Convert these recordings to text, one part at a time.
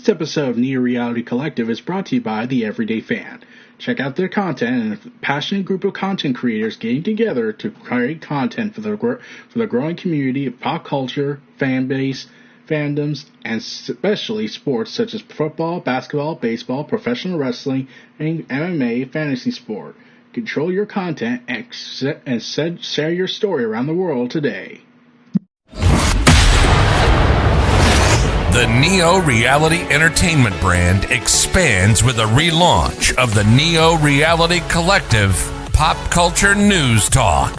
This episode of Neo Reality Collective is brought to you by The Everyday Fan. Check out their content and a passionate group of content creators getting together to create content for the growing community of pop culture, fan base, fandoms, and especially sports such as football, basketball, baseball, professional wrestling, and MMA fantasy sport. Control your content and share your story around the world today. The Neo Reality Entertainment brand expands with a relaunch of the Neo Reality Collective Pop Culture News Talk.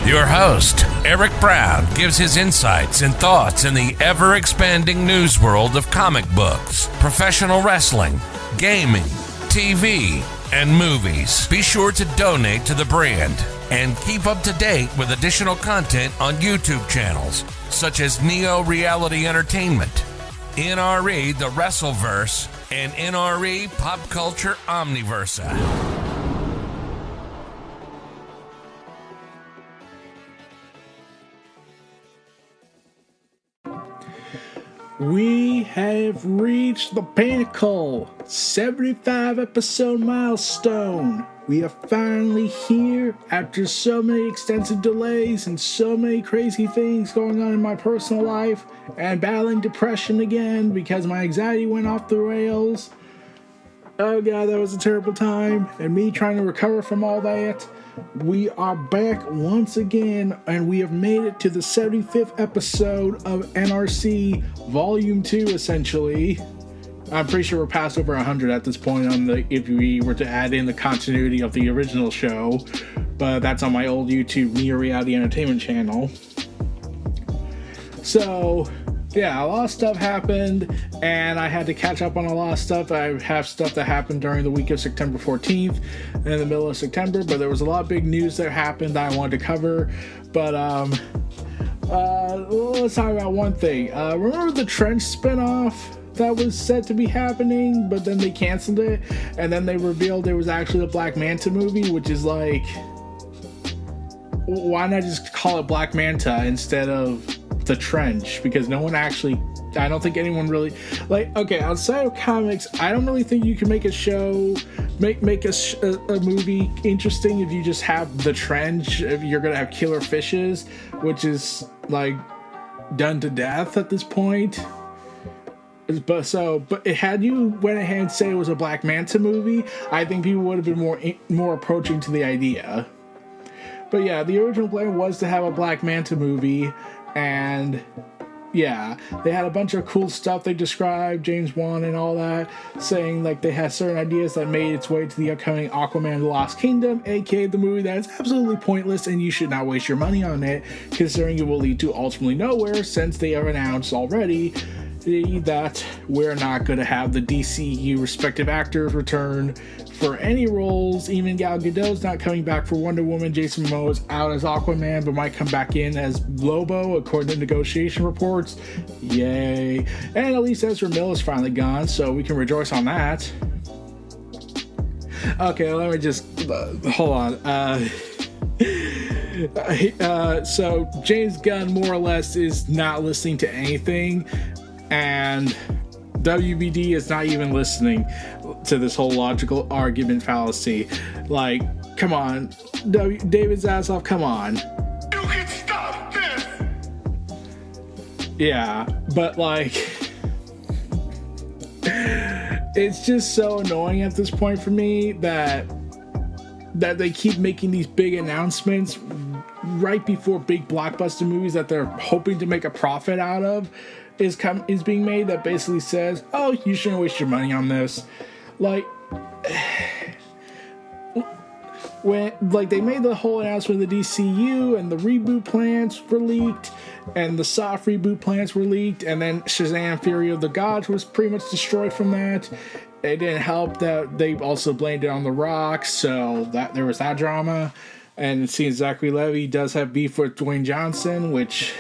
Your host, Eric Brown, gives his insights and thoughts in the ever-expanding news world of comic books, professional wrestling, gaming, TV, and movies. Be sure to donate to the brand and keep up to date with additional content on YouTube channels such as Neo Reality Entertainment, NRE The Wrestleverse, and NRE Pop Culture Omniverse. We have reached the pinnacle, 75 episode milestone. We are finally here after so many extensive delays and so many crazy things going on in my personal life and battling depression again because my anxiety went off the rails. Oh god, that was a terrible time, and me trying to recover from all that. We are back once again, and we have made it to the 75th episode of NRC Volume 2, essentially. I'm pretty sure we're past over 100 at this point if we were to add in the continuity of the original show, but that's on my old YouTube Neo Reality Entertainment channel. So, yeah, a lot of stuff happened, and I had to catch up on a lot of stuff. I have stuff that happened during the week of September 14th, in the middle of September, but there was a lot of big news that happened that I wanted to cover. But, let's talk about one thing. Remember the Trench spinoff that was set to be happening, but then they canceled it, and then they revealed there was actually a Black Manta movie, which is like, why not just call it Black Manta instead of The Trench? Because no one actually, I don't think anyone really, like, okay, outside of comics, I don't really think you can make a show, make a movie interesting if you just have The Trench, if you're gonna have killer fishes, which is like done to death at this point. But had you went ahead and said it was a Black Manta movie, I think people would have been more approaching to the idea. But yeah, the original plan was to have a Black Manta movie, and yeah, they had a bunch of cool stuff they described, James Wan and all that, saying like they had certain ideas that made its way to the upcoming Aquaman The Lost Kingdom, aka the movie that is absolutely pointless and you should not waste your money on it, considering it will lead to ultimately nowhere, since they have announced already that we're not going to have the DCU respective actors return for any roles. Even Gal Gadot's not coming back for Wonder Woman. Jason Momoa is out as Aquaman, but might come back in as Lobo, according to negotiation reports. Yay. And at least Ezra Miller is finally gone, so we can rejoice on that. Okay, let me just... hold on. So James Gunn, more or less, is not listening to anything, and WBD is not even listening to this whole logical argument fallacy. Like, come on, David Zaslav, come on. You can stop this! Yeah, but like, it's just so annoying at this point for me that they keep making these big announcements right before big blockbuster movies that they're hoping to make a profit out of is being made, that basically says, oh, you shouldn't waste your money on this. Like, when they made the whole announcement of the DCU, and the reboot plans were leaked, and the soft reboot plans were leaked, and then Shazam! Fury of the Gods was pretty much destroyed from that. It didn't help that they also blamed it on The Rock, so that there was that drama. And it seems Zachary Levi does have beef with Dwayne Johnson, which,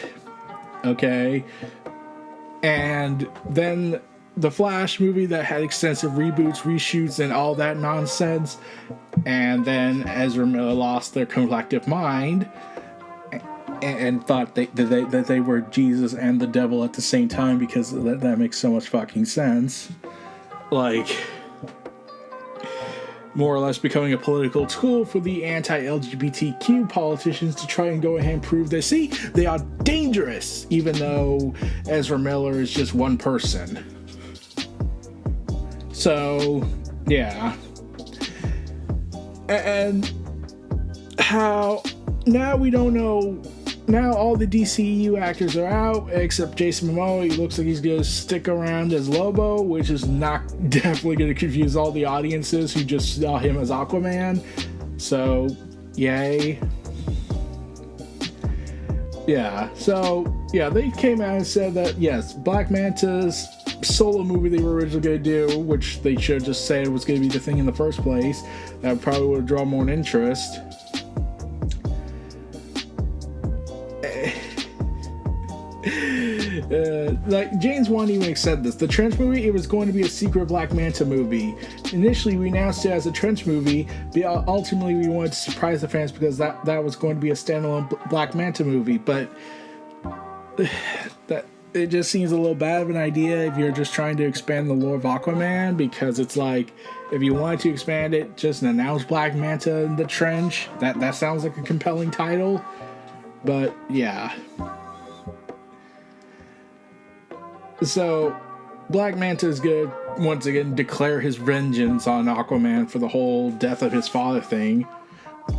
okay. And then the Flash movie that had extensive reboots, reshoots, and all that nonsense. And then Ezra Miller lost their collective mind. and thought that they were Jesus and the devil at the same time, because that makes so much fucking sense. Like, more or less becoming a political tool for the anti-LGBTQ politicians to try and go ahead and prove that, see, they are dangerous, even though Ezra Miller is just one person. So, yeah. And how now we don't know. Now all the DCEU actors are out except Jason Momoa. He looks like he's going to stick around as Lobo, which is not definitely going to confuse all the audiences who just saw him as Aquaman. So, yay. Yeah, so, yeah, they came out and said that, yes, Black Manta's solo movie they were originally going to do, which they should just say it was going to be the thing in the first place, that probably would draw more interest. Like James Wan even said this, the Trench movie, it was going to be a secret Black Manta movie. Initially we announced it as a Trench movie, but ultimately we wanted to surprise the fans because that was going to be a standalone Black Manta movie. But that it just seems a little bad of an idea if you're just trying to expand the lore of Aquaman, because it's like, if you wanted to expand it, just announce Black Manta in the Trench. That sounds like a compelling title. But yeah. So, Black Manta is going to, once again, declare his vengeance on Aquaman for the whole death of his father thing.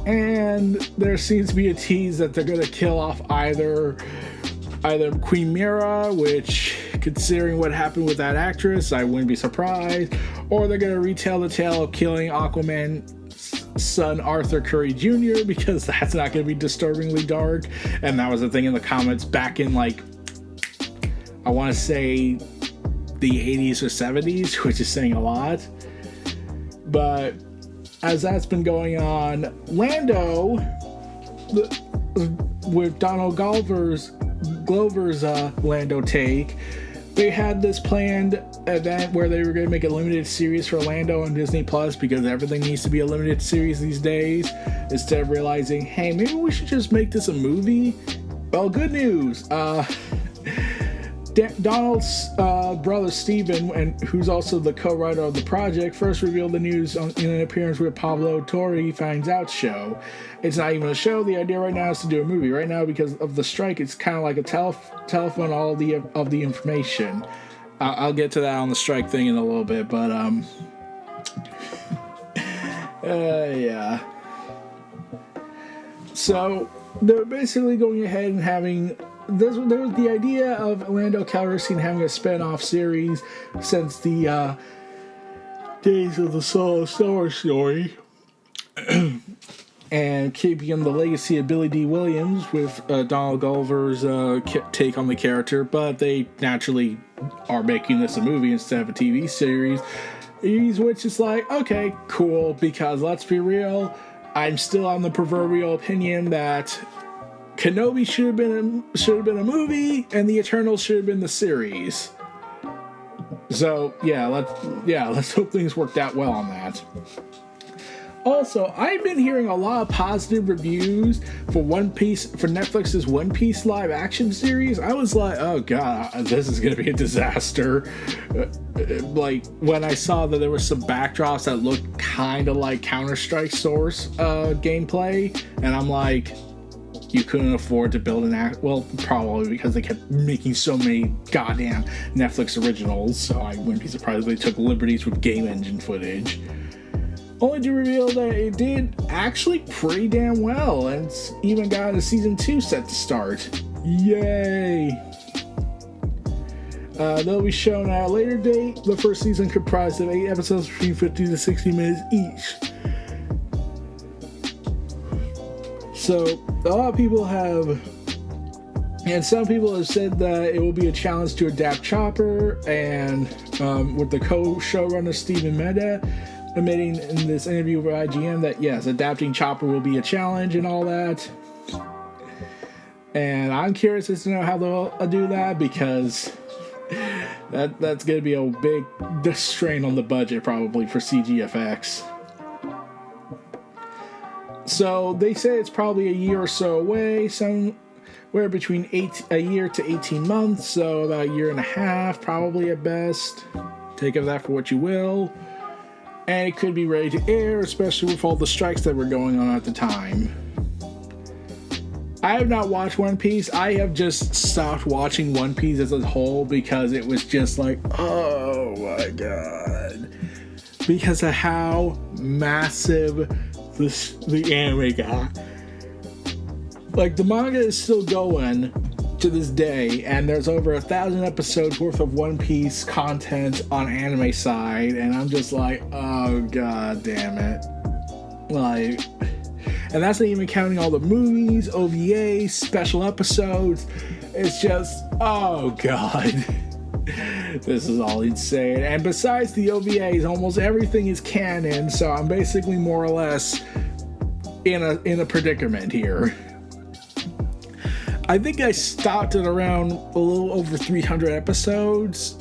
And there seems to be a tease that they're going to kill off either Queen Mira, which, considering what happened with that actress, I wouldn't be surprised, or they're going to retell the tale of killing Aquaman's son, Arthur Curry Jr., because that's not going to be disturbingly dark. And that was the thing in the comments back in, like, I want to say the 80s or 70s, which is saying a lot. But as that's been going on, Lando, with Donald Glover's Lando take, they had this planned event where they were going to make a limited series for Lando on Disney Plus, because everything needs to be a limited series these days, instead of realizing, hey, maybe we should just make this a movie. Well, good news. Donald's brother Steven, and who's also the co-writer of the project, first revealed the news in an appearance with Pablo Torre Finds Out show. It's not even a show. The idea right now is to do a movie. Right now, because of the strike, it's kind of like a telephone all of the information. I'll get to that on the strike thing in a little bit, but yeah. So they're basically going ahead and having. There was the idea of Lando Calrissian having a spin-off series since the days of the Solo Star Wars story, and keeping the legacy of Billy D. Williams with Donald Glover's take on the character, but they naturally are making this a movie instead of a TV series, which is like, okay, cool, because let's be real, I'm still on the proverbial opinion that Kenobi should have been a movie, and the Eternals should have been the series. So let's hope things worked out well on that. Also, I've been hearing a lot of positive reviews for Netflix's One Piece live action series. I was like, oh god, this is gonna be a disaster. Like when I saw that there were some backdrops that looked kind of like Counter-Strike Source gameplay, and I'm like, you couldn't afford to build well, probably because they kept making so many goddamn Netflix originals, so I wouldn't be surprised if they took liberties with game engine footage. Only to reveal that it did actually pretty damn well, and it's even got a season 2 set to start. Yay! They'll be shown at a later date. The first season comprised of 8 episodes between 50 to 60 minutes each. So, a lot of people have, and some people have said that it will be a challenge to adapt Chopper, and with the co-showrunner Steven Meda admitting in this interview with IGN that yes, adapting Chopper will be a challenge and all that. And I'm curious as to know how they'll do that, because that's going to be a big strain on the budget probably for CGFX. So they say it's probably a year or so away. Some Where between a year to 18 months, so about a year and a half, probably at best. Take of that for what you will. And it could be ready to air, especially with all the strikes that were going on at the time. I have not watched One Piece. I have just stopped watching One Piece as a whole because it was just like, oh my god. Because of how massive the anime got. Like, the manga is still going to this day, and there's over 1,000 episodes worth of One Piece content on anime side, and I'm just like, oh god damn it. Like, and that's not even counting all the movies, OVAs, special episodes. It's just, oh god. This is all insane. And besides the OVAs, almost everything is canon, so I'm basically more or less in a predicament here. I think I stopped at around a little over 300 episodes.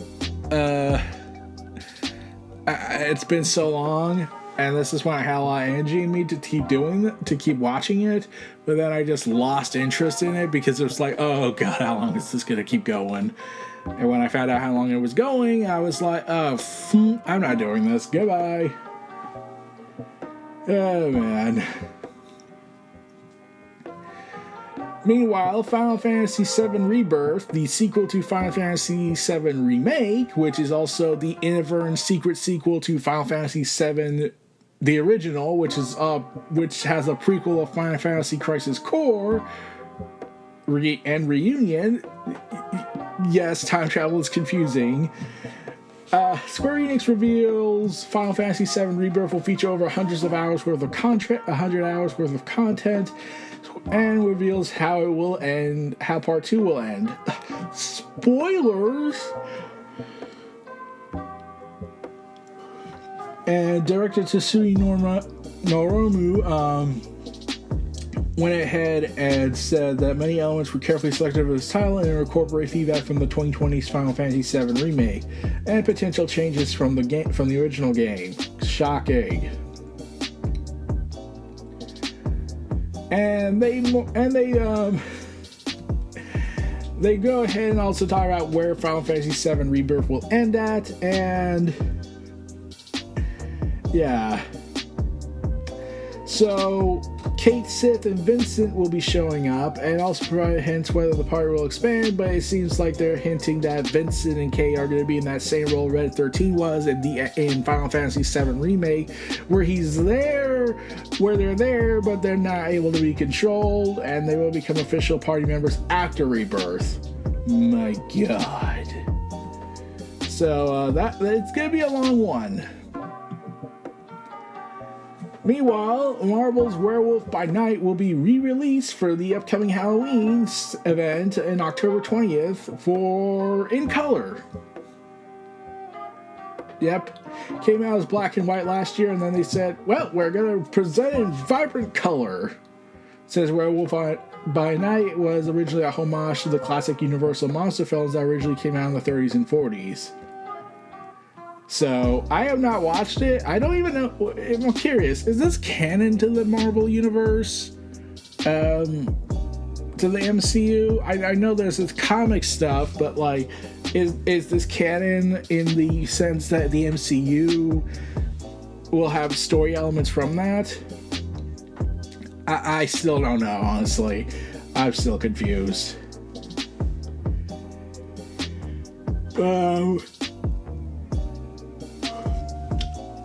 It's been so long, and this is when I had a lot of energy in me to keep watching it. But then I just lost interest in it because it was like, oh god, how long is this gonna keep going? And when I found out how long it was going, I was like, oh, I'm not doing this. Goodbye. Oh man. Meanwhile, Final Fantasy VII Rebirth, the sequel to Final Fantasy VII Remake, which is also the inadvertent secret sequel to Final Fantasy VII, the original, which has a prequel of Final Fantasy Crisis Core and Reunion. Yes, time travel is confusing. Square Enix reveals Final Fantasy VII Rebirth will feature over 100 hours worth of content, and reveals how it will end, how Part 2 will end. Spoilers! And director Tetsuya Noromu went ahead and said that many elements were carefully selected for this title and incorporate feedback from the 2020's Final Fantasy VII Remake and potential changes from the original game. Shocking. And they go ahead and also talk about where Final Fantasy VII Rebirth will end at, and yeah. So Kate, Sith, and Vincent will be showing up, and also provide hints whether the party will expand, but it seems like they're hinting that Vincent and Kate are going to be in that same role Red 13 was in Final Fantasy VII Remake, where they're there, but they're not able to be controlled, and they will become official party members after Rebirth. My god. So it's going to be a long one. Meanwhile, Marvel's Werewolf by Night will be re-released for the upcoming Halloween event on October 20th in color. Yep. Came out as black and white last year, and then they said, well, we're going to present it in vibrant color. It says Werewolf by Night was originally a homage to the classic Universal monster films that originally came out in the 30s and 40s. So, I have not watched it. I don't even know. I'm curious. Is this canon to the Marvel Universe? To the MCU? I know there's this comic stuff, but like, is this canon in the sense that the MCU will have story elements from that? I still don't know, honestly. I'm still confused.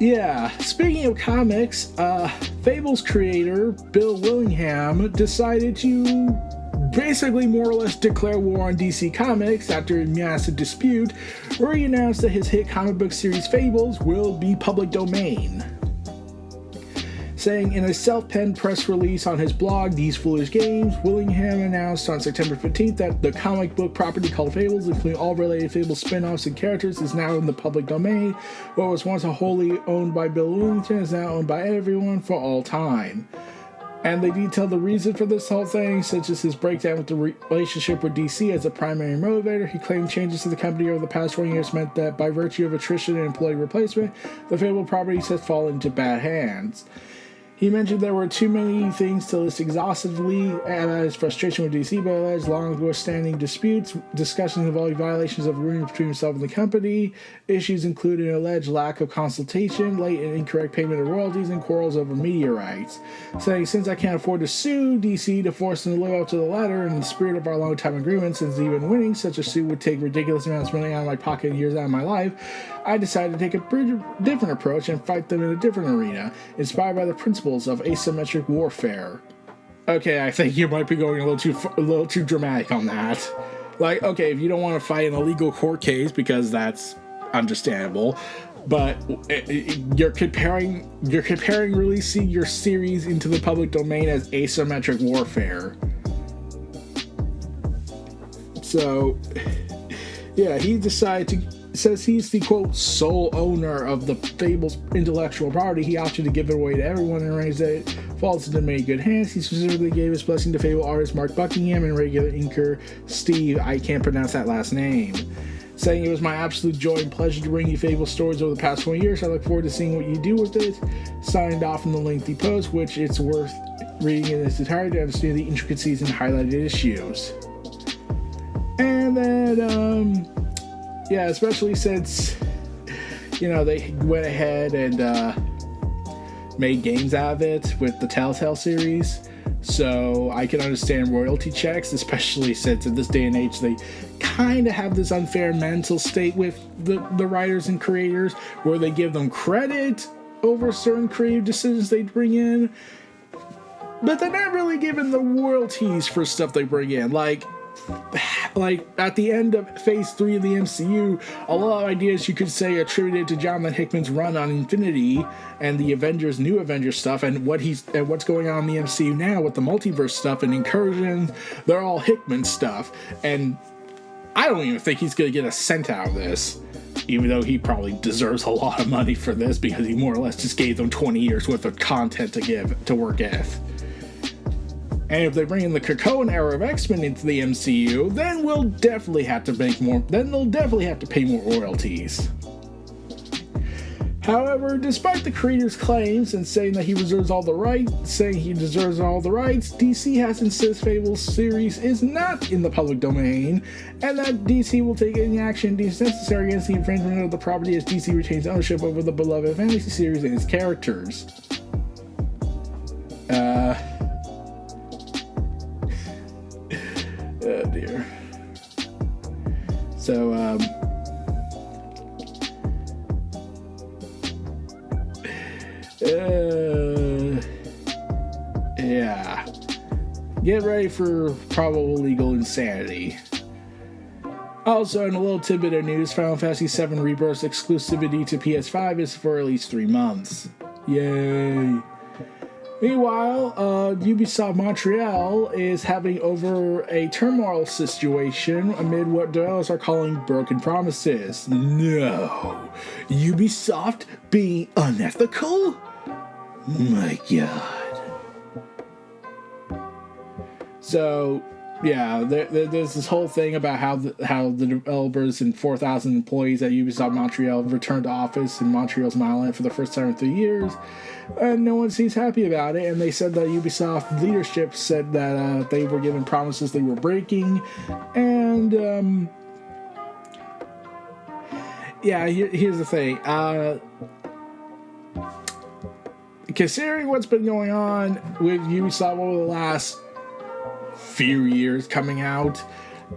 Yeah, speaking of comics, Fable's creator, Bill Willingham, decided to basically more or less declare war on DC Comics after a massive dispute, where he announced that his hit comic book series Fables will be public domain. Saying in a self-penned press release on his blog, These Foolish Games, Willingham announced on September 15th that the comic book property called Fables, including all related Fables spin-offs and characters, is now in the public domain. What was once wholly owned by Bill Willingham is now owned by everyone for all time. And they detailed the reason for this whole thing, such as his breakdown with the relationship with DC as a primary motivator. He claimed changes to the company over the past 20 years meant that by virtue of attrition and employee replacement, the Fable properties has fallen into bad hands. He mentioned there were too many things to list exhaustively, and his frustration with DC by alleged long-standing disputes, discussions involving violations of agreements between himself and the company, issues including alleged lack of consultation, late and incorrect payment of royalties, and quarrels over media rights. Saying, since I can't afford to sue DC to force them to live up to the letter in the spirit of our long-time agreement, since even winning such a suit would take ridiculous amounts of money out of my pocket and years out of my life, I decided to take a different approach and fight them in a different arena, inspired by the principles of asymmetric warfare. Okay, I think you might be going a little too dramatic on that. Like, okay, if you don't want to fight an illegal court case, because that's understandable, but you're comparing releasing your series into the public domain as asymmetric warfare. So, yeah, he decided to. Says he's the, quote, sole owner of the Fable's intellectual property. He opted to give it away to everyone and arranged that it falls into many good hands. He specifically gave his blessing to Fable artist Mark Buckingham and regular inker Steve, I can't pronounce that last name, saying, it was my absolute joy and pleasure to bring you Fable stories over the past 20 years. I look forward to seeing what you do with it. Signed off in the lengthy post, which it's worth reading in its entirety to understand the intricacies and highlighted issues. And then, yeah, especially since, they went ahead and made games out of it with the Telltale series. So I can understand royalty checks, especially since in this day and age they kind of have this unfair mental state with the writers and creators where they give them credit over certain creative decisions they bring in, but they're not really given the royalties for stuff they bring in. Like at the end of Phase 3 of the MCU, a lot of ideas you could say attributed to Jonathan Hickman's run on Infinity and the New Avengers stuff, and what's going on in the MCU now with the multiverse stuff and Incursion, they're all Hickman stuff. And I don't even think he's going to get a cent out of this, even though he probably deserves a lot of money for this because he more or less just gave them 20 years worth of content to work with. And if they bring in the Krakoan era of X-Men into the MCU, then we'll definitely have to make more. Then they'll definitely have to pay more royalties. However, despite the creator's claims and saying he deserves all the rights, DC has insisted Fable's series is not in the public domain, and that DC will take any action deemed necessary against the infringement of the property as DC retains ownership over the beloved fantasy series and its characters. Oh dear. So, yeah. Get ready for probable legal insanity. Also, in a little tidbit of news, Final Fantasy VII Rebirth's exclusivity to PS5 is for at least 3 months. Yay. Meanwhile, Ubisoft Montreal is having over a turmoil situation amid what developers are calling broken promises. No! Ubisoft being unethical? My God. So, yeah, there's this whole thing about how the developers and 4,000 employees at Ubisoft Montreal returned to office in Montreal's Milan for the first time in 3 years, and no one seems happy about it. And they said that Ubisoft leadership said that they were given promises they were breaking, and yeah, here's the thing. Considering what's been going on with Ubisoft over the last few years coming out,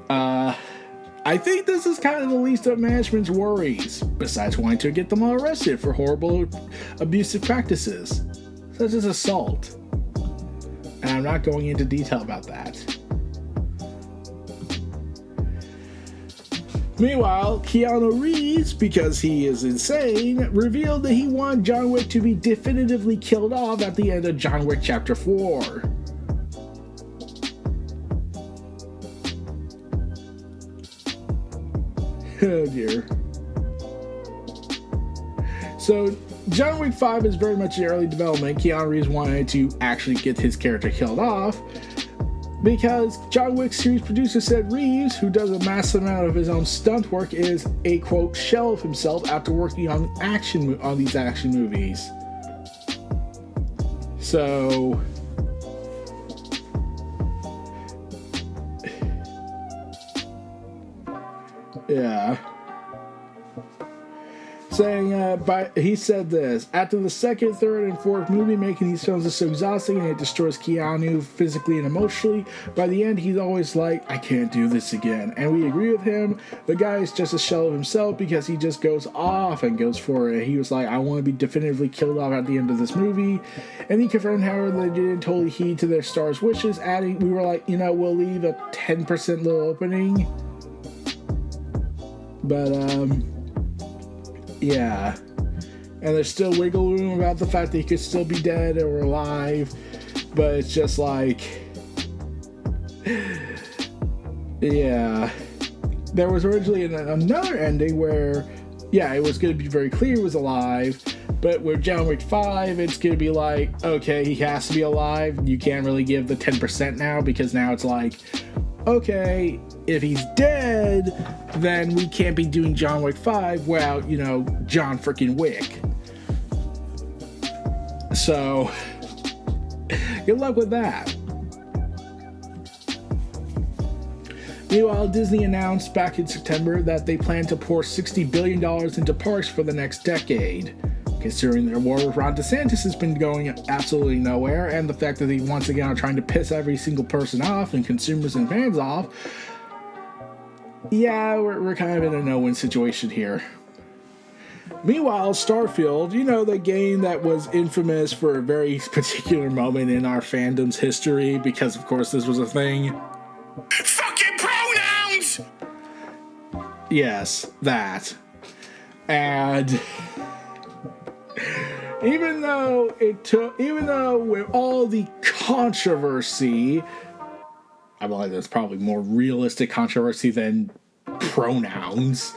I think this is kind of the least of management's worries, besides wanting to get them all arrested for horrible abusive practices, such as assault. And I'm not going into detail about that. Meanwhile, Keanu Reeves, because he is insane, revealed that he wanted John Wick to be definitively killed off at the end of John Wick Chapter 4. Oh dear. So, John Wick 5 is very much in early development. Keanu Reeves wanted to actually get his character killed off because John Wick series producer said Reeves, who does a massive amount of his own stunt work, is a, quote, shell of himself after working on these action movies. So yeah. Saying, he said this: after the second, third, and fourth movie, making these films is so exhausting and it destroys Keanu physically and emotionally. By the end, he's always like, I can't do this again. And we agree with him. The guy is just a shell of himself because he just goes off and goes for it. He was like, I want to be definitively killed off at the end of this movie. And he confirmed, however, they didn't totally heed to their stars' wishes, adding, we were like, we'll leave a 10% little opening. But, yeah, and there's still wiggle room about the fact that he could still be dead or alive, but it's just like, yeah, there was originally another ending where, yeah, it was going to be very clear he was alive, but with John Wick 5, it's going to be like, okay, he has to be alive, you can't really give the 10% now, because now it's like, okay, if he's dead, then we can't be doing John Wick 5 without, John freaking Wick. So, good luck with that. Meanwhile, Disney announced back in September that they plan to pour $60 billion into parks for the next decade. Considering their war with Ron DeSantis has been going absolutely nowhere, and the fact that they once again are trying to piss every single person off and consumers and fans off, yeah, we're kind of in a no-win situation here. Meanwhile, Starfield, the game that was infamous for a very particular moment in our fandom's history, because of course this was a thing. Fucking pronouns! Yes, that. And even though with all the controversy, I believe there's probably more realistic controversy than pronouns.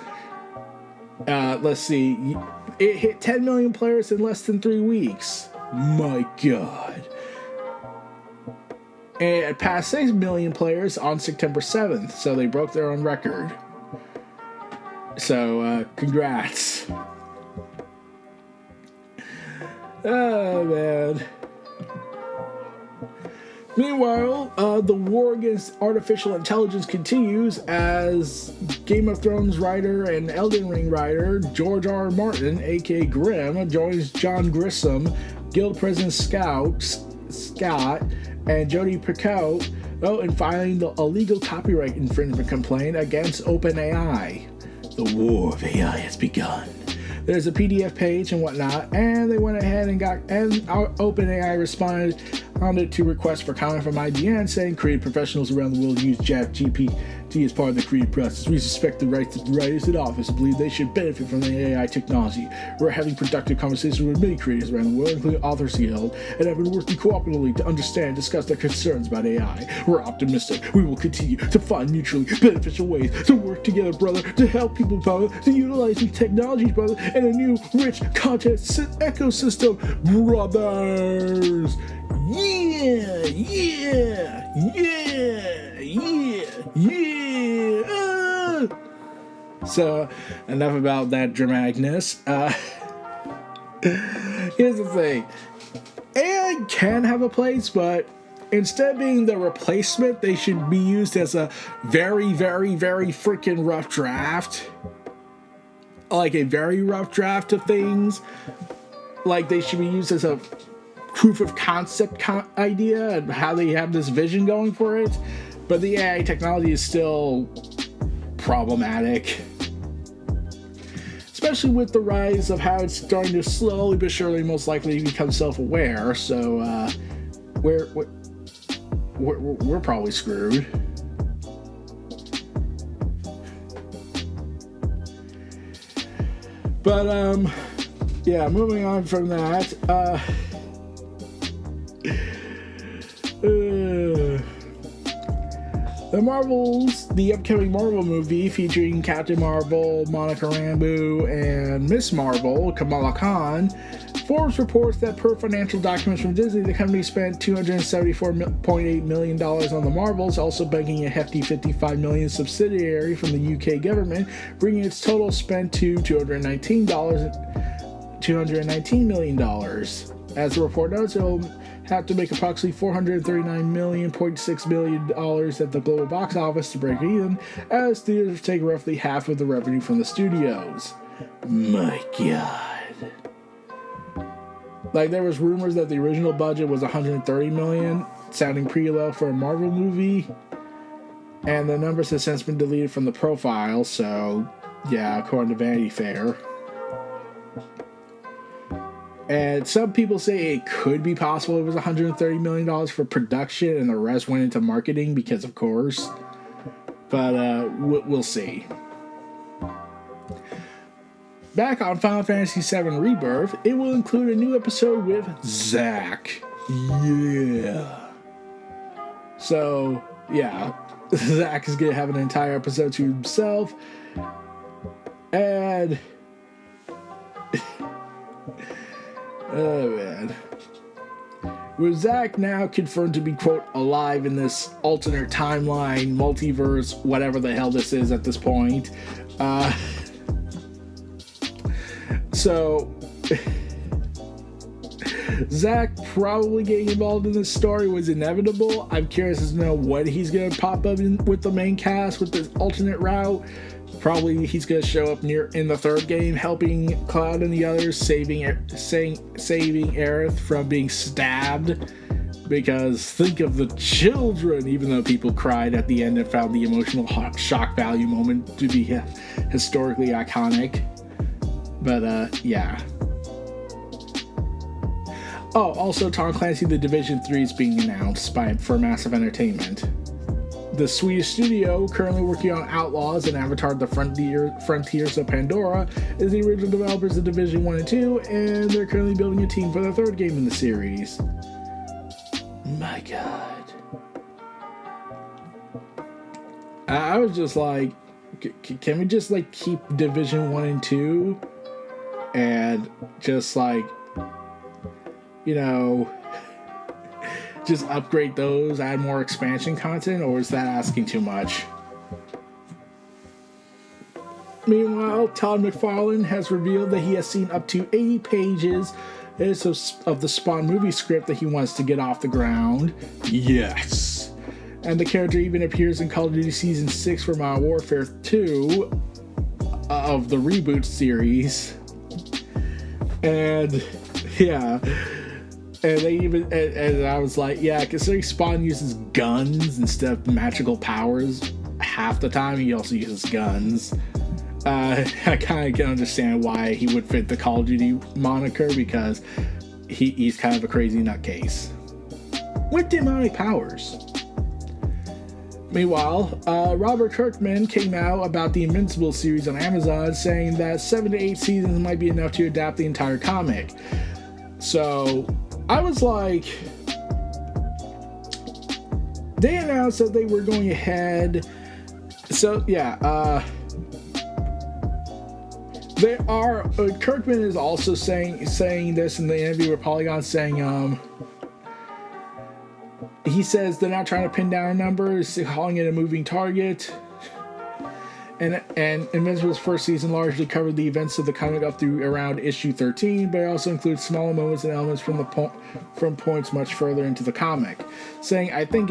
Let's see. It hit 10 million players in less than 3 weeks. My God. And it passed 6 million players on September 7th, so they broke their own record. So, congrats. Oh, man. Meanwhile, the war against artificial intelligence continues as Game of Thrones writer and Elden Ring writer George R. Martin, aka Grimm, joins John Grisham, Guild President Scott, and Jodi Picoult in filing a legal copyright infringement complaint against OpenAI. The war of AI has begun. There's a PDF page and whatnot, and they went ahead and OpenAI responded to requests for comment from IGN saying creative professionals around the world use ChatGPT as part of the creative process. We suspect the rights of writers in office and believe they should benefit from the AI technology. We're having productive conversations with many creators around the world, including Authors Guild, and have been working cooperatively to understand and discuss their concerns about AI. We're optimistic. We will continue to find mutually beneficial ways to work together, brother, to help people, brother, to utilize new technologies, brother, and a new rich content ecosystem, brothers. Yeah, yeah, yeah, yeah, yeah. So, enough about that dramaticness. Here's the thing. AI can have a place, but instead of being the replacement, they should be used as a very, very, very freaking rough draft. Like a very rough draft of things. Like they should be used as a proof of concept idea and how they have this vision going for it. But the AI technology is still problematic. Especially with the rise of how it's starting to slowly but surely most likely become self-aware. So we're probably screwed. But yeah, moving on from that. The upcoming Marvel movie featuring Captain Marvel, Monica Rambeau, and Miss Marvel, Kamala Khan. Forbes reports that per financial documents from Disney, the company spent $274.8 million on the Marvels, also banking a hefty $55 million subsidiary from the UK government, bringing its total spent to $219 million. As the report notes, it will have to make approximately $439.6 million at the global box office to break even, as theaters take roughly half of the revenue from the studios. My God. Like, there was rumors that the original budget was $130 million, sounding pretty low for a Marvel movie, and the numbers have since been deleted from the profile, so yeah, according to Vanity Fair. And some people say it could be possible it was $130 million for production and the rest went into marketing because, of course. But we'll see. Back on Final Fantasy VII Rebirth, it will include a new episode with Zack. Yeah. So, yeah. Zack is going to have an entire episode to himself. And... oh, man. With Zack now confirmed to be, quote, alive in this alternate timeline, multiverse, whatever the hell this is at this point. So, Zack probably getting involved in this story was inevitable. I'm curious to know what he's going to pop up with the main cast with this alternate route. Probably he's going to show up in the third game, helping Cloud and the others, saving Aerith from being stabbed. Because think of the children, even though people cried at the end and found the emotional shock value moment to be historically iconic. But, yeah. Oh, also Tom Clancy The Division 3 is being announced for Massive Entertainment. The Swedish studio, currently working on Outlaws and Avatar The Frontiers of Pandora, is the original developers of Division 1 and 2, and they're currently building a team for the third game in the series. My God. I was just like, can we just like keep Division 1 and 2 and just like, you know, just upgrade those, add more expansion content, or is that asking too much? Meanwhile, Todd McFarlane has revealed that he has seen up to 80 pages of the Spawn movie script that he wants to get off the ground. Yes! And the character even appears in Call of Duty Season 6 for Modern Warfare 2 of the reboot series. And, yeah... and they even, and I was like, yeah, considering Spawn uses guns instead of magical powers half the time, he also uses guns. I kind of can understand why he would fit the Call of Duty moniker, because he's kind of a crazy nutcase with demonic powers. Meanwhile, Robert Kirkman came out about the Invincible series on Amazon, saying that 7 to 8 seasons might be enough to adapt the entire comic. So I was like, they announced that they were going ahead. So yeah, they are. Kirkman is also saying this in the interview with Polygon, saying he says they're not trying to pin down a number, calling it a moving target. And Invincible's first season largely covered the events of the comic up through around issue 13, but it also includes smaller moments and elements from points much further into the comic. Saying, I think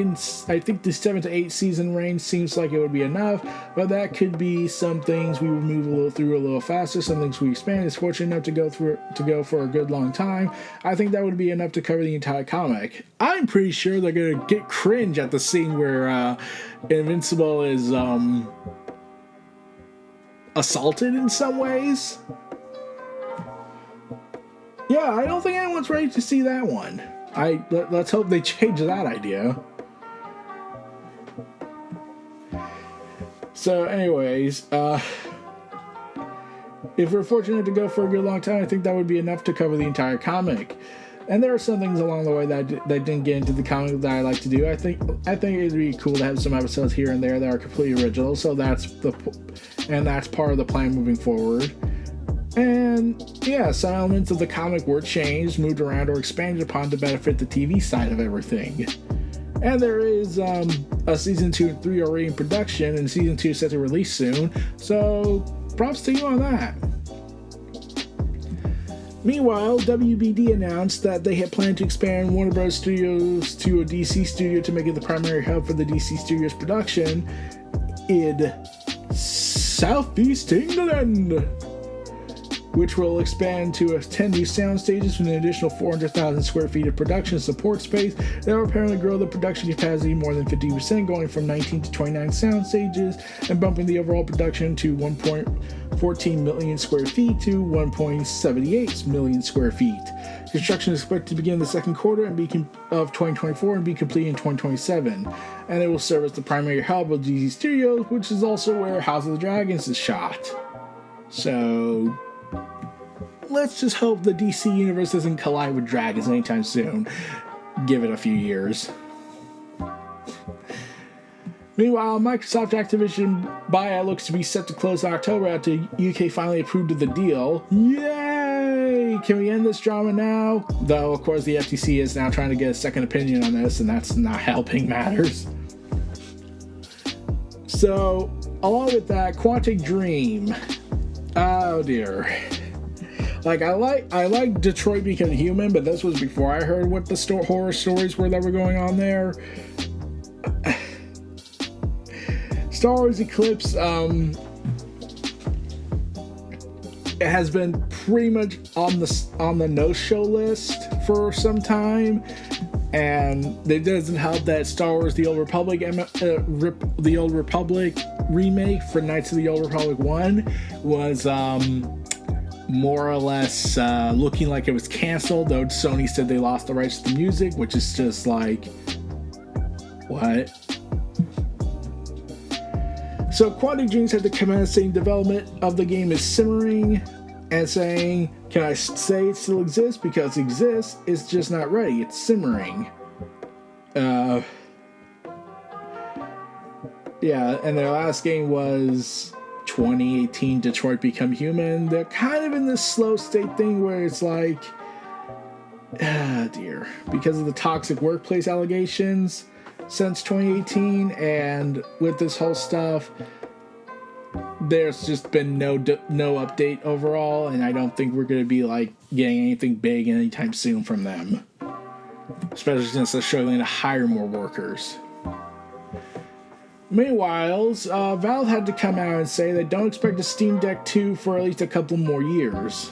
the 7 to 8 season range seems like it would be enough, but that could be some things we would move through a little faster, some things we expand. It's fortunate enough to go for a good long time. I think that would be enough to cover the entire comic. I'm pretty sure they're gonna get cringe at the scene where Invincible is assaulted in some ways. Yeah, I don't think anyone's ready to see that one. Let's hope they change that idea. So anyways, if we're fortunate to go for a good long time, I think that would be enough to cover the entire comic. And there are some things along the way that didn't get into the comic that I like to do. I think it'd be cool to have some episodes here and there that are completely original. So that's part of the plan moving forward. And yeah, some elements of the comic were changed, moved around, or expanded upon to benefit the TV side of everything. And there is a season 2 and 3 already in production, and season 2 is set to release soon. So props to you on that. Meanwhile, WBD announced that they had planned to expand Warner Bros. Studios to a DC studio to make it the primary hub for the DC Studios production in Southeast England, which will expand to 10 new sound stages with an additional 400,000 square feet of production support space that will apparently grow the production capacity more than 50%, going from 19 to 29 sound stages and bumping the overall production to 1.14 million square feet to 1.78 million square feet. Construction is expected to begin in the second quarter of 2024 and be complete in 2027, and it will serve as the primary hub of DC Studios, which is also where House of the Dragons is shot. So let's just hope the DC universe doesn't collide with dragons anytime soon. Give it a few years. Meanwhile, Microsoft Activision buyout looks to be set to close in October after UK finally approved of the deal. Yay! Can we end this drama now? Though, of course, the FTC is now trying to get a second opinion on this, and that's not helping matters. So, along with that, Quantic Dream. Oh dear. Like, I like Detroit Become Human, but this was before I heard what the horror stories were that were going on there. Star Wars Eclipse, it has been pretty much on the no-show list for some time, and it doesn't help that Star Wars: The Old Republic remake for Knights of the Old Republic 1 was more or less looking like it was canceled, though Sony said they lost the rights to the music, which is just like, what? So Quantic Dreams had to commence saying development of the game is simmering and saying, can I say it still exists? Because it exists, it's just not ready. It's simmering. Yeah, and their last game was 2018 Detroit Become Human. They're kind of in this slow state thing where it's like, dear, because of the toxic workplace allegations since 2018, and with this whole stuff, there's just been no update overall, and I don't think we're going to be like getting anything big anytime soon from them, especially since they're struggling to hire more workers. Meanwhile, Valve had to come out and say they don't expect a Steam Deck 2 for at least a couple more years.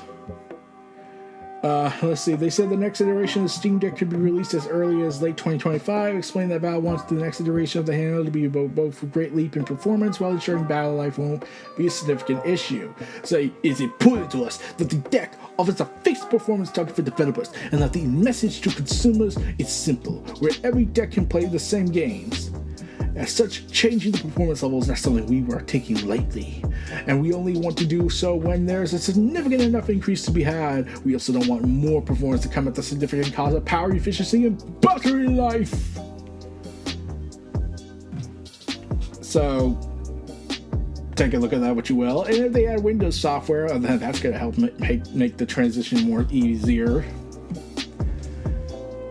Let's see, they said the next iteration of the Steam Deck could be released as early as late 2025, explaining that Valve wants the next iteration of the handheld to be both a great leap in performance while ensuring battery life won't be a significant issue. So it's important to us that the deck offers a fixed performance target for developers, and that the message to consumers is simple, where every deck can play the same games. As such, changing the performance levels is not something we are taking lightly, and we only want to do so when there's a significant enough increase to be had. We also don't want more performance to come at the significant cost of power efficiency and battery life. So, take a look at that what you will, and if they add Windows software, then that's going to help make the transition more easier.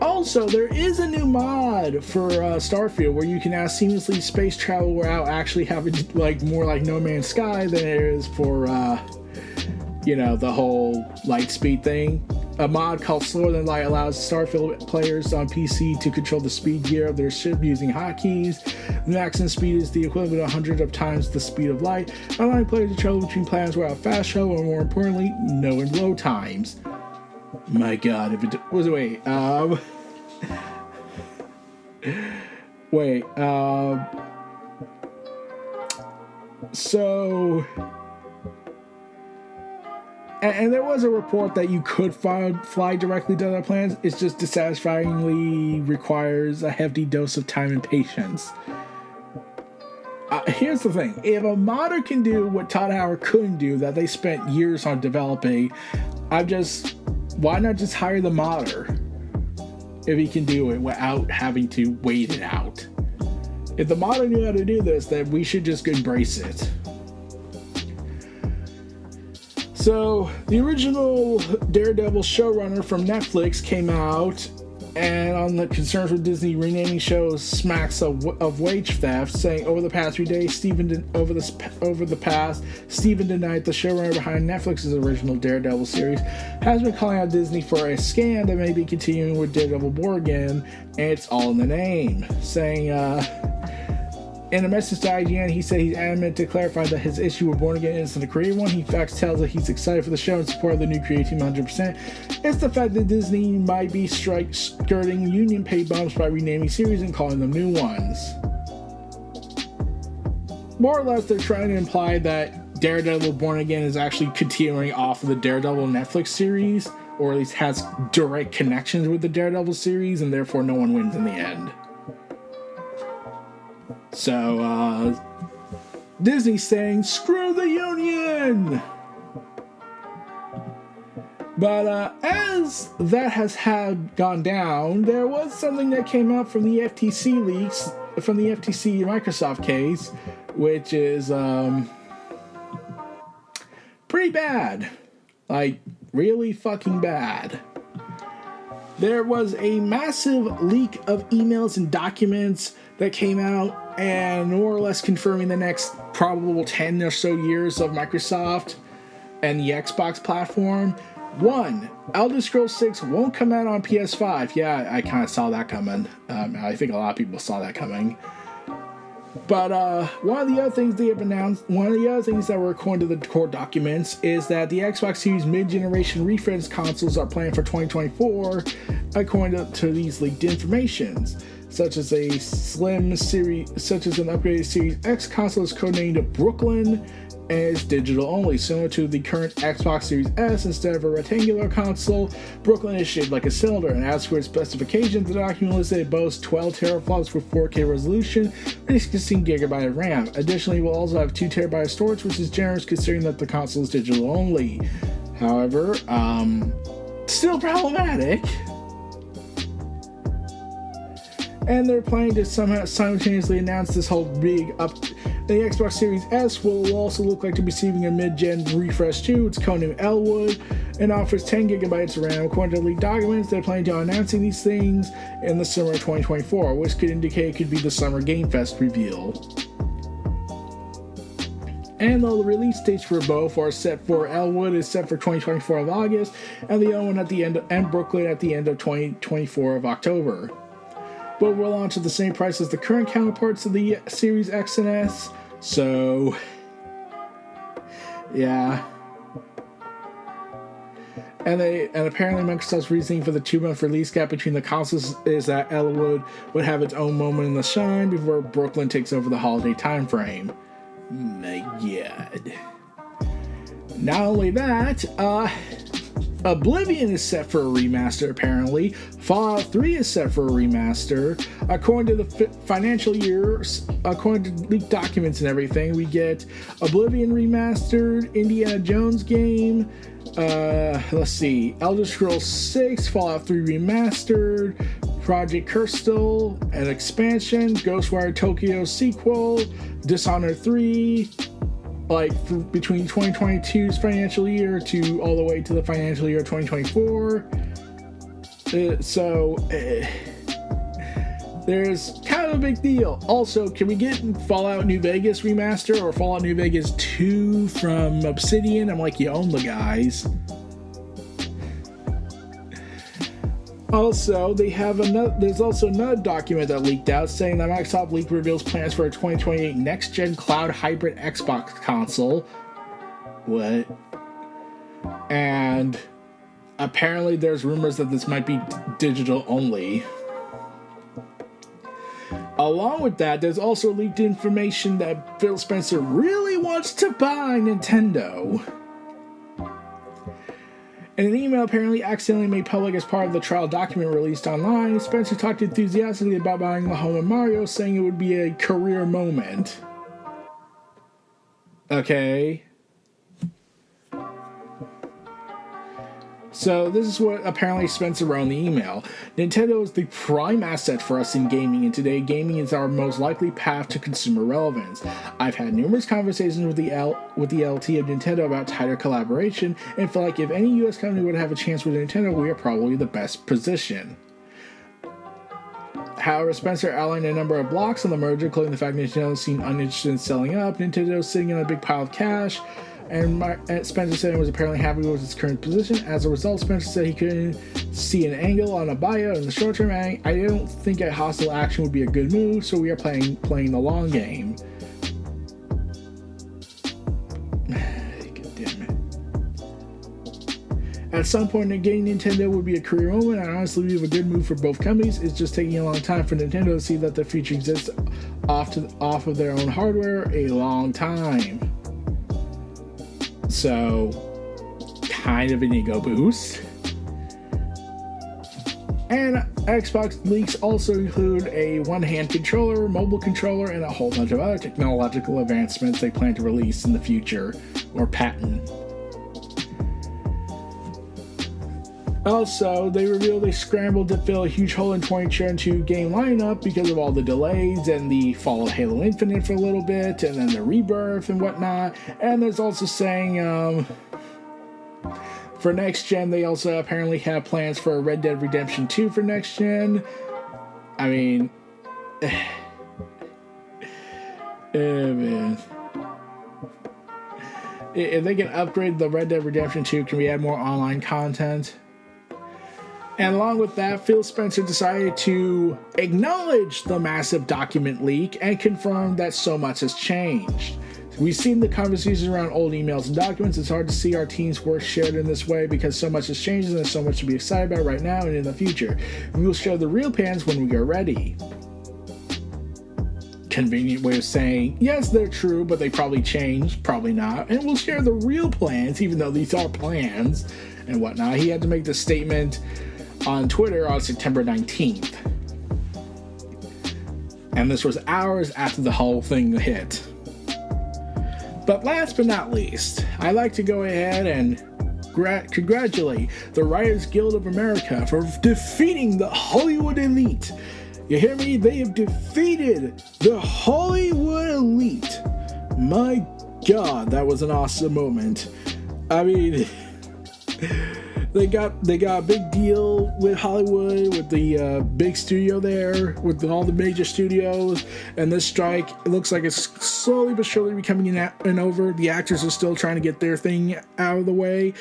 Also, there is a new mod for Starfield where you can now seamlessly space travel without actually having like more like No Man's Sky than it is for the whole light speed thing. A mod called Slower Than Light allows Starfield players on PC to control the speed gear of their ship using hotkeys. The maximum speed is the equivalent of 100 of times the speed of light, allowing players to travel between planets without fast travel, and more importantly, no and low times. My God, if it was so, and there was a report that you could fly directly to other planets. It's just dissatisfyingly requires a hefty dose of time and patience. Here's the thing. If a modder can do what Todd Howard couldn't do, that they spent years on developing, why not just hire the modder? If he can do it without having to wait it out. If the modder knew how to do this, then we should just embrace it. So, the original Daredevil showrunner from Netflix came out And on the concerns with Disney renaming shows smacks of wage theft, saying over the past 3 days, Steven denied the showrunner behind Netflix's original Daredevil series has been calling out Disney for a scam that may be continuing with Daredevil Born Again, and it's all in the name. Saying, in a message to IGN, he said he's adamant to clarify that his issue with Born Again isn't a creative one. He in fact tells that he's excited for the show and support of the new creative team 100%. It's the fact that Disney might be skirting union pay bumps by renaming series and calling them new ones. More or less, they're trying to imply that Daredevil Born Again is actually continuing off of the Daredevil Netflix series, or at least has direct connections with the Daredevil series, and therefore no one wins in the end. So, Disney's saying, screw the union! But, as that has gone down, there was something that came out from the FTC leaks, from the FTC Microsoft case, which is, pretty bad. Like, really fucking bad. There was a massive leak of emails and documents that came out and more or less confirming the next probable 10 or so years of Microsoft and the Xbox platform. 1, Elder Scrolls 6 won't come out on PS5. Yeah, I kind of saw that coming. I think a lot of people saw that coming. But one of the other things they have announced, one of the other things that were according to the core documents, is that the Xbox Series mid-generation refresh consoles are planned for 2024, according to these leaked informations, such as an upgraded Series X console is codenamed Brooklyn and is digital only, similar to the current Xbox Series S. Instead of a rectangular console, Brooklyn is shaped like a cylinder, and as for its specifications, the document lists that it boasts 12 teraflops with 4K resolution and 16GB of RAM. Additionally, it will also have 2TB of storage, which is generous considering that the console is digital only. However, still problematic. And they're planning to somehow simultaneously announce this whole big up. The Xbox Series S will also look like to be receiving a mid-gen refresh too. It's codenamed Elwood and offers 10GB of RAM. According to leaked documents, they're planning on announcing these things in the summer of 2024, which could indicate it could be the Summer Game Fest reveal. And though the release dates for both are set for Elwood is set for 2024 of August, and the other one at the end, and Brooklyn at the end of 2024 of October. But will launch at the same price as the current counterparts of the Series X and S. So, yeah. And apparently Microsoft's reasoning for the 2-month release gap between the consoles is that Elwood would have its own moment in the shine before Brooklyn takes over the holiday time frame. My God. Not only that, Oblivion is set for a remaster, apparently. Fallout 3 is set for a remaster. According to the financial years, according to leaked documents and everything, we get Oblivion remastered, Indiana Jones game, let's see, Elder Scrolls 6, Fallout 3 remastered, Project Crystal, an expansion, Ghostwire Tokyo sequel, Dishonored 3, between 2022's financial year to all the way to the financial year 2024. There's kind of a big deal. Also, can we get Fallout New Vegas remaster or Fallout New Vegas 2 from Obsidian? I'm like, you own the guys. Also, there's also another document that leaked out saying that Microsoft leak reveals plans for a 2028 next-gen cloud hybrid Xbox console. What? And apparently there's rumors that this might be digital only. Along with that, there's also leaked information that Phil Spencer really wants to buy Nintendo. In an email apparently accidentally made public as part of the trial document released online, Spencer talked enthusiastically about buying the home of Mario, saying it would be a career moment. Okay. So this is what apparently Spencer wrote in the email. Nintendo is the prime asset for us in gaming, and today gaming is our most likely path to consumer relevance. I've had numerous conversations with the LT of Nintendo about tighter collaboration, and feel like if any US company would have a chance with Nintendo, we are probably the best position. However, Spencer outlined a number of blocks on the merger, including the fact Nintendo seemed uninterested in selling up, Nintendo sitting in a big pile of cash, and Spencer said he was apparently happy with his current position. As a result, Spencer said he couldn't see an angle on a buyout in the short term. I don't think a hostile action would be a good move, so we are playing the long game. God damn it. At some point, getting Nintendo would be a career moment. I honestly believe a good move for both companies. It's just taking a long time for Nintendo to see that the future exists off of their own hardware. A long time. So, kind of an ego boost. And Xbox leaks also include a one-hand controller, mobile controller, and a whole bunch of other technological advancements they plan to release in the future, or patent. Also, they revealed they scrambled to fill a huge hole in 2022 game lineup because of all the delays and the fall of Halo Infinite for a little bit, and then the Rebirth and whatnot. And there's also saying, for next gen, they also apparently have plans for a Red Dead Redemption 2 for next gen. I mean, man. If they can upgrade the Red Dead Redemption 2, can we add more online content? And along with that, Phil Spencer decided to acknowledge the massive document leak and confirm that so much has changed. We've seen the conversations around old emails and documents. It's hard to see our team's work shared in this way because so much has changed and there's so much to be excited about right now and in the future. We will share the real plans when we are ready. Convenient way of saying, yes, they're true, but they probably changed, probably not. And we'll share the real plans, even though these are plans and whatnot. He had to make this statement on Twitter on September 19th. And this was hours after the whole thing hit. But last but not least, I'd like to go ahead and congratulate the Writers Guild of America for defeating the Hollywood elite. You hear me? They have defeated the Hollywood elite. My God, that was an awesome moment. I mean, they got a big deal with Hollywood, with the big studio there, with all the major studios, and this strike, it looks like it's slowly but surely becoming an over. The actors are still trying to get their thing out of the way,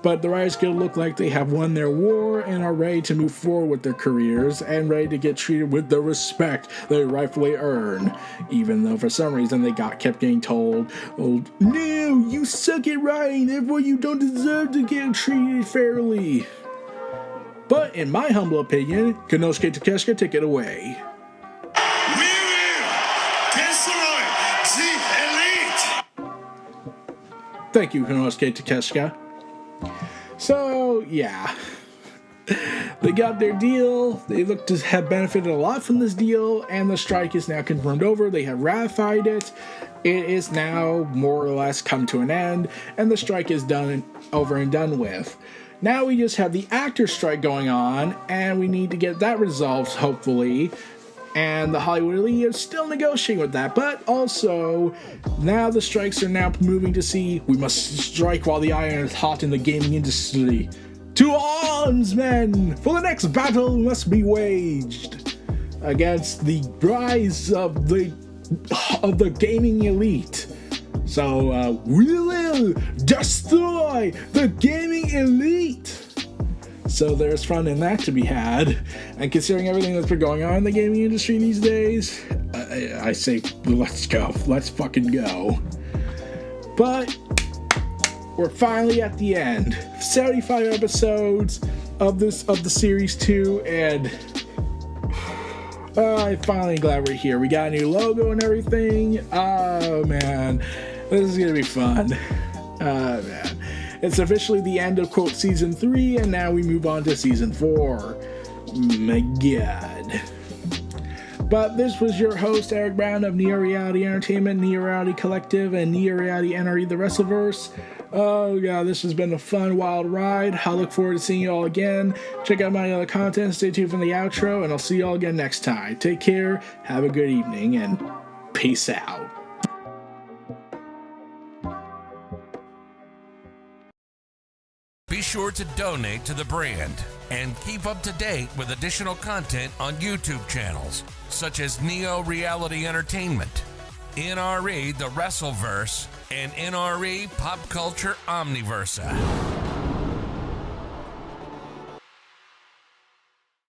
but the Writers Guild look like they have won their war and are ready to move forward with their careers and ready to get treated with the respect they rightfully earn, even though for some reason they kept getting told, oh, no, you suck at writing, therefore you don't deserve to get treated fairly. But in my humble opinion, Konosuke Takeshita, take it away. We will destroy the elite! Thank you, Konosuke Takeshita. So, yeah. They got their deal. They look to have benefited a lot from this deal, and the strike is now confirmed over. They have ratified it. It is now more or less come to an end, and the strike is over and done with. Now we just have the actor strike going on, and we need to get that resolved, hopefully. And the Hollywood elite is still negotiating with that. But also, now the strikes are now moving to see, we must strike while the iron is hot in the gaming industry. To arms, men! For the next battle must be waged against the rise of the gaming elite. So, we will destroy the gaming elite! So there's fun in that to be had. And considering everything that's been going on in the gaming industry these days, I say, let's go. Let's fucking go. But we're finally at the end. 75 episodes of the series 2, and I'm finally glad we're here. We got a new logo and everything. Oh man, this is gonna be fun. Oh man. It's officially the end of, quote, Season 3, and now we move on to Season 4. My God. But this was your host, Eric Brown of Neo Reality Entertainment, Neo Reality Collective, and Neo Reality NRE The Wrestleverse. Oh God, this has been a fun, wild ride. I look forward to seeing you all again. Check out my other content, stay tuned for the outro, and I'll see you all again next time. Take care, have a good evening, and peace out. Be sure to donate to the brand and keep up to date with additional content on YouTube channels such as Neo Reality Entertainment, NRE The Wrestleverse, and NRE Pop Culture Omniverse.